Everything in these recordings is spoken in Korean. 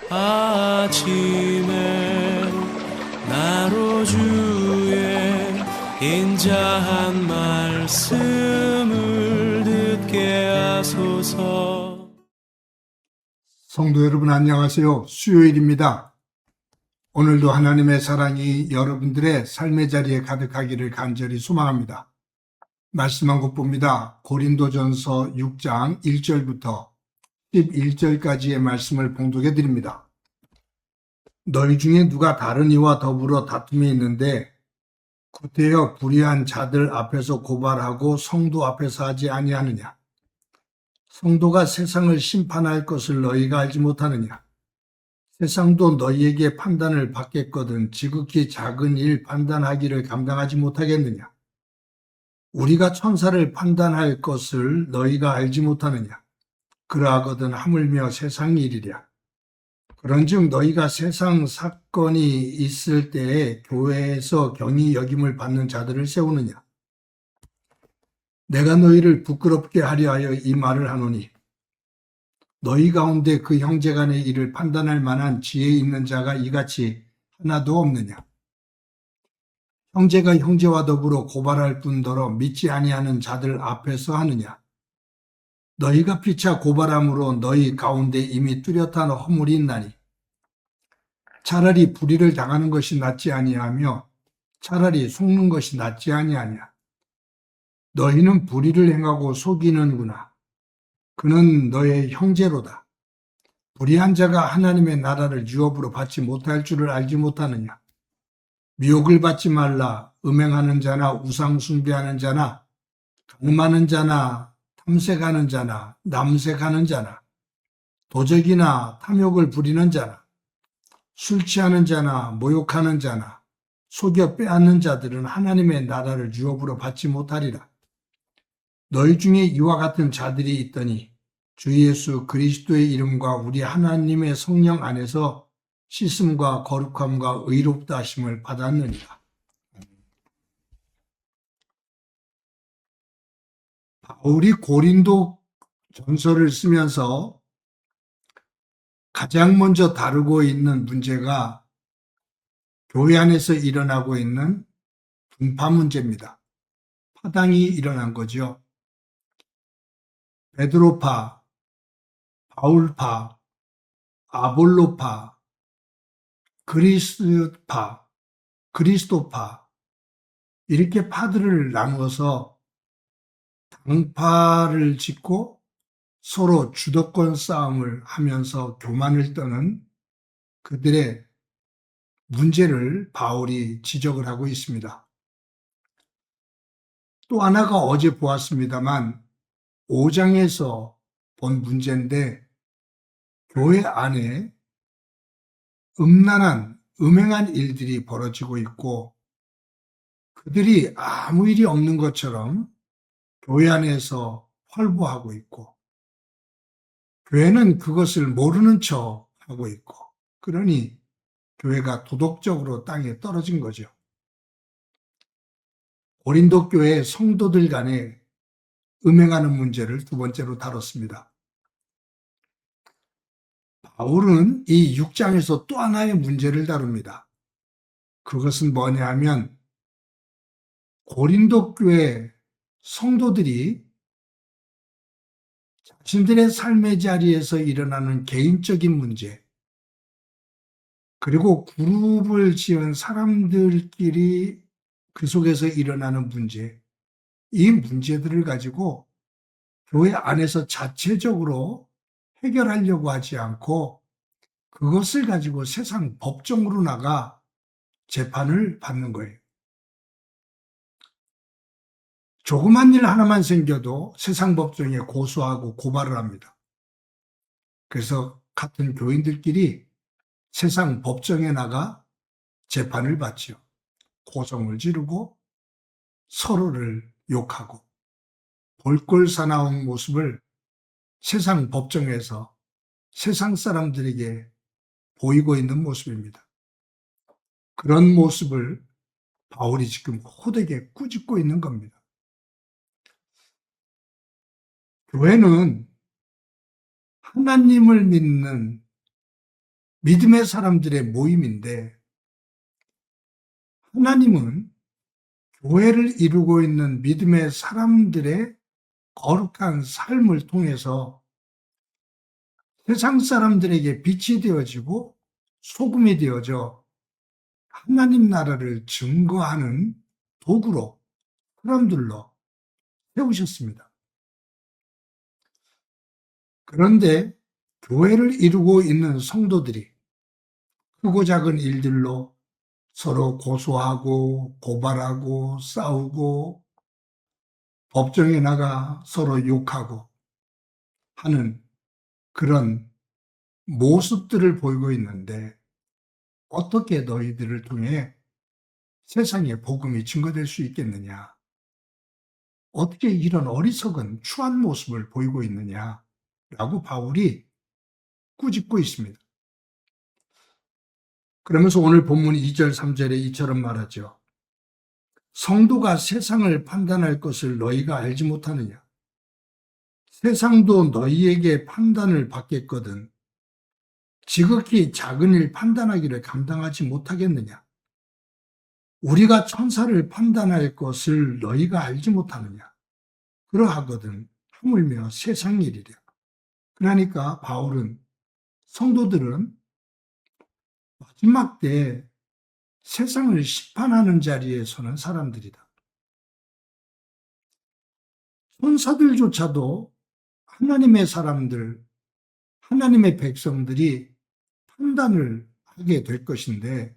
아침에 나로 주의 인자한 말씀을 듣게 하소서. 성도 여러분 안녕하세요. 수요일입니다. 오늘도 하나님의 사랑이 여러분들의 삶의 자리에 가득하기를 간절히 소망합니다. 말씀 한 곳 봅니다. 고린도전서 6장 1절부터 11절까지의 말씀을 봉독해 드립니다. 너희 중에 누가 다른 이와 더불어 다툼이 있는데 구태여 불의한 자들 앞에서 고발하고 성도 앞에서 하지 아니하느냐? 성도가 세상을 심판할 것을 너희가 알지 못하느냐? 세상도 너희에게 판단을 받겠거든 지극히 작은 일 판단하기를 감당하지 못하겠느냐? 우리가 천사를 판단할 것을 너희가 알지 못하느냐? 그러하거든 하물며 세상 일이랴. 그런즉 너희가 세상 사건이 있을 때에 교회에서 경히 여김을 받는 자들을 세우느냐? 내가 너희를 부끄럽게 하려 하여 이 말을 하노니 너희 가운데 그 형제간의 일을 판단할 만한 지혜 있는 자가 이같이 하나도 없느냐? 형제가 형제와 더불어 고발할 뿐더러 믿지 아니하는 자들 앞에서 하느냐? 너희가 피차 고발함으로 너희 가운데 이미 뚜렷한 허물이 있나니 차라리 불의를 당하는 것이 낫지 아니하며 차라리 속는 것이 낫지 아니하냐? 너희는 불의를 행하고 속이는구나. 그는 너의 형제로다. 불의한 자가 하나님의 나라를 유업으로 받지 못할 줄을 알지 못하느냐? 미혹을 받지 말라. 음행하는 자나 우상 숭배하는 자나 강만하는 자나 탐색하는 자나 남색하는 자나 도적이나 탐욕을 부리는 자나 술 취하는 자나 모욕하는 자나 속여 빼앗는 자들은 하나님의 나라를 유업으로 받지 못하리라. 너희 중에 이와 같은 자들이 있더니 주 예수 그리스도의 이름과 우리 하나님의 성령 안에서 씻음과 거룩함과 의롭다 하심을 받았느니라. 바울이 고린도 전서를 쓰면서 가장 먼저 다루고 있는 문제가 교회 안에서 일어나고 있는 분파 문제입니다. 파당이 일어난 거죠. 베드로파, 바울파, 아볼로파, 그리스파, 그리스도파 이렇게 파들을 나누어서 당파를 짓고 서로 주도권 싸움을 하면서 교만을 떠는 그들의 문제를 바울이 지적을 하고 있습니다. 또 하나가 어제 보았습니다만 5장에서 본 문제인데 교회 안에 음란한, 음행한 일들이 벌어지고 있고 그들이 아무 일이 없는 것처럼 교회 안에서 활보하고 있고 교회는 그것을 모르는 척 하고 있고 그러니 교회가 도덕적으로 땅에 떨어진 거죠. 고린도 교회 성도들 간에 음행하는 문제를 두 번째로 다뤘습니다. 바울은 이 6장에서 또 하나의 문제를 다룹니다. 그것은 뭐냐 하면 고린도 교회 성도들이 자신들의 삶의 자리에서 일어나는 개인적인 문제, 그리고 그룹을 지은 사람들끼리 그 속에서 일어나는 문제, 이 문제들을 가지고 교회 안에서 자체적으로 해결하려고 하지 않고 그것을 가지고 세상 법정으로 나가 재판을 받는 거예요. 조그만 일 하나만 생겨도 세상 법정에 고소하고 고발을 합니다. 그래서 같은 교인들끼리 세상 법정에 나가 재판을 받죠. 고성을 지르고 서로를 욕하고 볼꼴 사나운 모습을 세상 법정에서 세상 사람들에게 보이고 있는 모습입니다. 그런 모습을 바울이 지금 호되게 꾸짖고 있는 겁니다. 교회는 하나님을 믿는 믿음의 사람들의 모임인데 하나님은 교회를 이루고 있는 믿음의 사람들의 거룩한 삶을 통해서 세상 사람들에게 빛이 되어지고 소금이 되어져 하나님 나라를 증거하는 도구로 사람들로 세우셨습니다. 그런데 교회를 이루고 있는 성도들이 크고 작은 일들로 서로 고소하고 고발하고 싸우고 법정에 나가 서로 욕하고 하는 그런 모습들을 보이고 있는데 어떻게 너희들을 통해 세상에 복음이 증거될 수 있겠느냐? 어떻게 이런 어리석은 추한 모습을 보이고 있느냐라고 바울이 꾸짖고 있습니다. 그러면서 오늘 본문 2절, 3절에 이처럼 말하죠. 성도가 세상을 판단할 것을 너희가 알지 못하느냐? 세상도 너희에게 판단을 받겠거든 지극히 작은 일 판단하기를 감당하지 못하겠느냐? 우리가 천사를 판단할 것을 너희가 알지 못하느냐? 그러하거든 하물며 세상 일이랴. 그러니까 바울은 성도들은 마지막 때 세상을 심판하는 자리에 서는 사람들이다. 천사들조차도 하나님의 사람들, 하나님의 백성들이 판단을 하게 될 것인데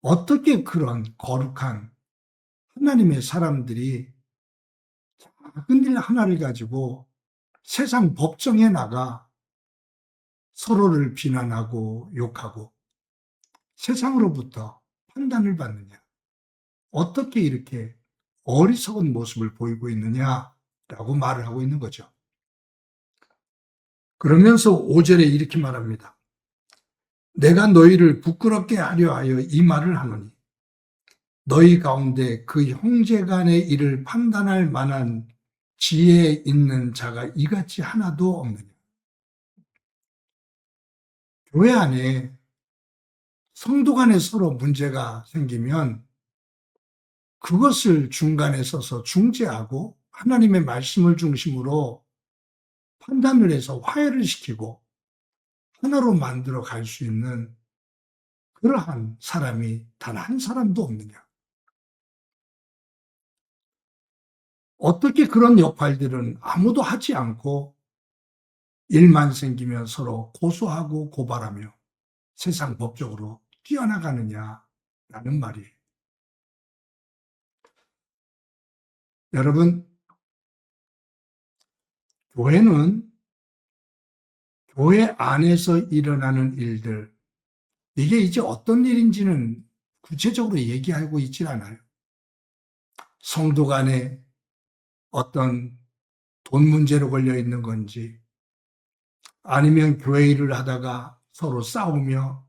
어떻게 그런 거룩한 하나님의 사람들이 작은 일 하나를 가지고 세상 법정에 나가 서로를 비난하고 욕하고 세상으로부터 판단을 받느냐? 어떻게 이렇게 어리석은 모습을 보이고 있느냐라고 말을 하고 있는 거죠. 그러면서 5절에 이렇게 말합니다. 내가 너희를 부끄럽게 하려 하여 이 말을 하노니 너희 가운데 그 형제 간의 일을 판단할 만한 지혜 있는 자가 이같이 하나도 없느냐. 교회 안에 성도 간에 서로 문제가 생기면 그것을 중간에 서서 중재하고 하나님의 말씀을 중심으로 판단을 해서 화해를 시키고 하나로 만들어 갈 수 있는 그러한 사람이 단 한 사람도 없느냐. 어떻게 그런 역할들은 아무도 하지 않고 일만 생기면 서로 고소하고 고발하며 세상 법적으로 뛰어나가느냐라는 말이에요. 여러분, 교회는 교회 안에서 일어나는 일들, 이게 이제 어떤 일인지는 구체적으로 얘기하고 있질 않아요. 성도 간에 어떤 돈 문제로 걸려 있는 건지, 아니면 교회 일을 하다가 서로 싸우며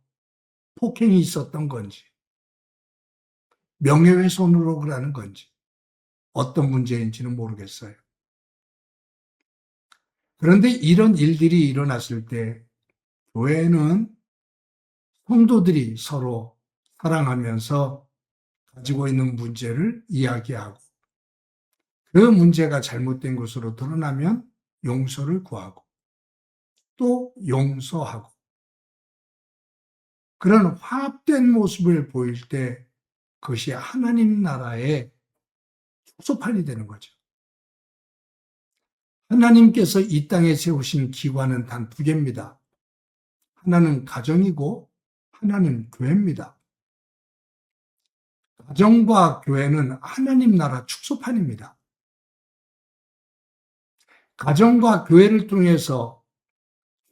폭행이 있었던 건지, 명예훼손으로 그러는 건지, 어떤 문제인지는 모르겠어요. 그런데 이런 일들이 일어났을 때 교회는 성도들이 서로 사랑하면서 가지고 있는 문제를 이야기하고 그 문제가 잘못된 것으로 드러나면 용서를 구하고 또 용서하고 그런 화합된 모습을 보일 때 그것이 하나님 나라의 축소판이 되는 거죠. 하나님께서 이 땅에 세우신 기관은 단 두 개입니다. 하나는 가정이고 하나는 교회입니다. 가정과 교회는 하나님 나라 축소판입니다. 가정과 교회를 통해서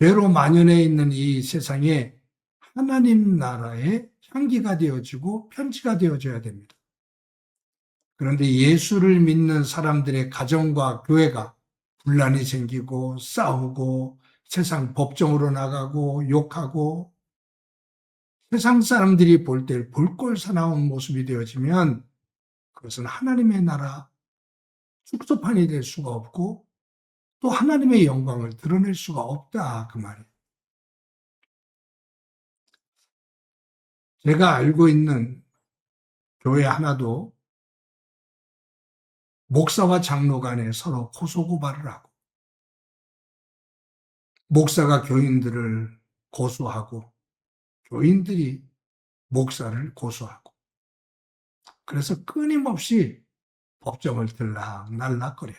죄로 만연해 있는 이 세상에 하나님 나라의 향기가 되어지고 편지가 되어져야 됩니다. 그런데 예수를 믿는 사람들의 가정과 교회가 분란이 생기고 싸우고 세상 법정으로 나가고 욕하고 세상 사람들이 볼 때 볼꼴사나운 모습이 되어지면 그것은 하나님의 나라 축소판이 될 수가 없고 또 하나님의 영광을 드러낼 수가 없다 그 말이에요. 제가 알고 있는 교회 하나도 목사와 장로 간에 서로 고소고발을 하고, 목사가 교인들을 고소하고, 교인들이 목사를 고소하고, 그래서 끊임없이 법정을 들락날락거려요.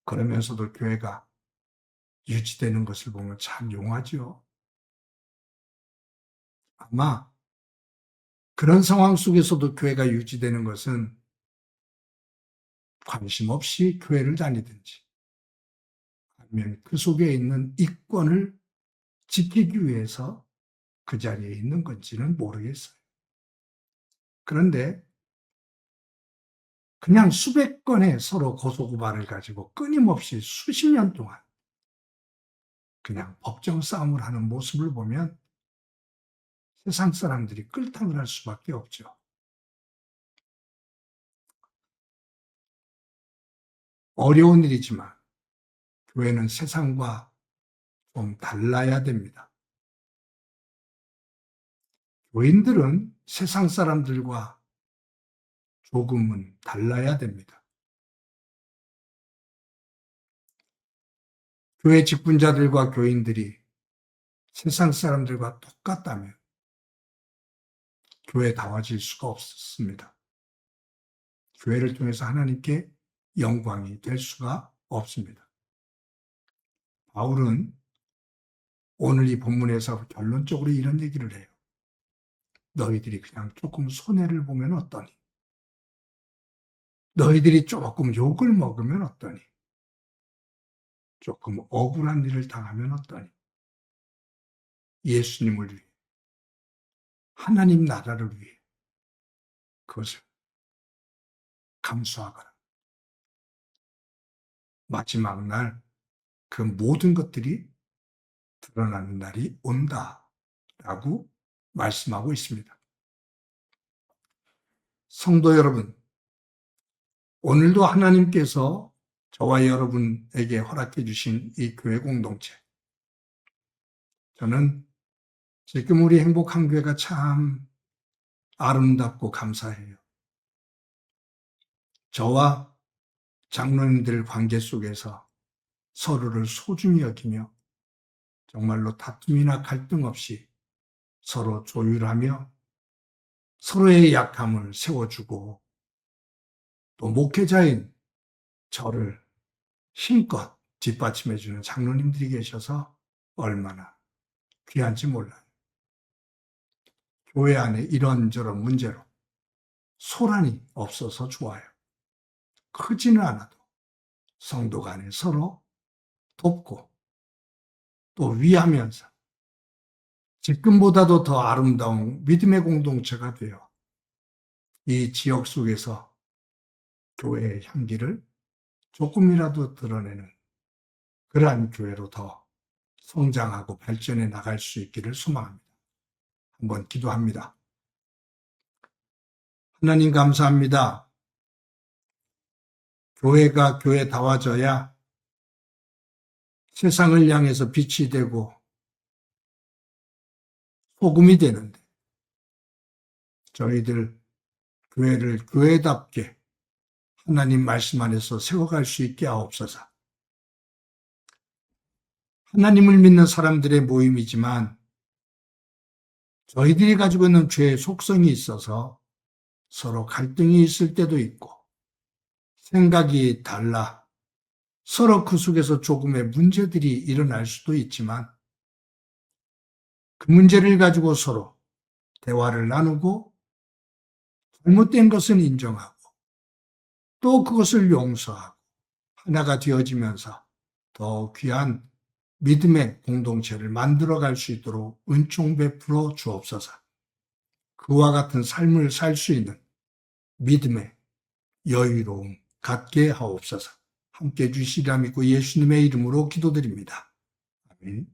그러면서도 교회가 유지되는 것을 보면 참 용하죠. 아마 그런 상황 속에서도 교회가 유지되는 것은 관심 없이 교회를 다니든지, 아니면 그 속에 있는 이권을 지키기 위해서 그 자리에 있는 건지는 모르겠어요. 그런데 그냥 수백 건의 서로 고소고발을 가지고 끊임없이 수십 년 동안 그냥 법정 싸움을 하는 모습을 보면 세상 사람들이 끌탕을 할 수밖에 없죠. 어려운 일이지만 교회는 세상과 좀 달라야 됩니다. 교인들은 세상 사람들과 조금은 달라야 됩니다. 교회 직분자들과 교인들이 세상 사람들과 똑같다면 교회다워질 수가 없습니다. 교회를 통해서 하나님께 영광이 될 수가 없습니다. 바울은 오늘 이 본문에서 결론적으로 이런 얘기를 해요. 너희들이 그냥 조금 손해를 보면 어떠니? 너희들이 조금 욕을 먹으면 어떠니? 조금 억울한 일을 당하면 어떠니? 예수님을 위해, 하나님 나라를 위해 그것을 감수하거라. 마지막 날 그 모든 것들이 드러나는 날이 온다라고 말씀하고 있습니다. 성도 여러분, 오늘도 하나님께서 저와 여러분에게 허락해 주신 이 교회 공동체, 저는 지금 우리 행복한 교회가 참 아름답고 감사해요. 저와 장로님들 관계 속에서 서로를 소중히 여기며 정말로 다툼이나 갈등 없이 서로 조율하며 서로의 약함을 세워주고 또 목회자인 저를 힘껏 뒷받침해주는 장로님들이 계셔서 얼마나 귀한지 몰라요. 교회 안에 이런저런 문제로 소란이 없어서 좋아요. 크지는 않아도 성도 간에 서로 돕고 또 위하면서 지금보다도 더 아름다운 믿음의 공동체가 되어 이 지역 속에서 교회의 향기를 조금이라도 드러내는 그러한 교회로 더 성장하고 발전해 나갈 수 있기를 소망합니다. 한번 기도합니다. 하나님 감사합니다. 교회가 교회다워져야 세상을 향해서 빛이 되고 소금이 되는데 저희들 교회를 교회답게 하나님 말씀 안에서 세워갈 수 있게 하옵소서. 하나님을 믿는 사람들의 모임이지만 저희들이 가지고 있는 죄의 속성이 있어서 서로 갈등이 있을 때도 있고 생각이 달라 서로 그 속에서 조금의 문제들이 일어날 수도 있지만 그 문제를 가지고 서로 대화를 나누고 잘못된 것은 인정하고 또 그것을 용서하고 하나가 되어지면서 더 귀한 믿음의 공동체를 만들어갈 수 있도록 은총 베풀어 주옵소서. 그와 같은 삶을 살 수 있는 믿음의 여유로움 갖게 하옵소서. 함께 주시리라 믿고 예수님의 이름으로 기도드립니다. 아멘.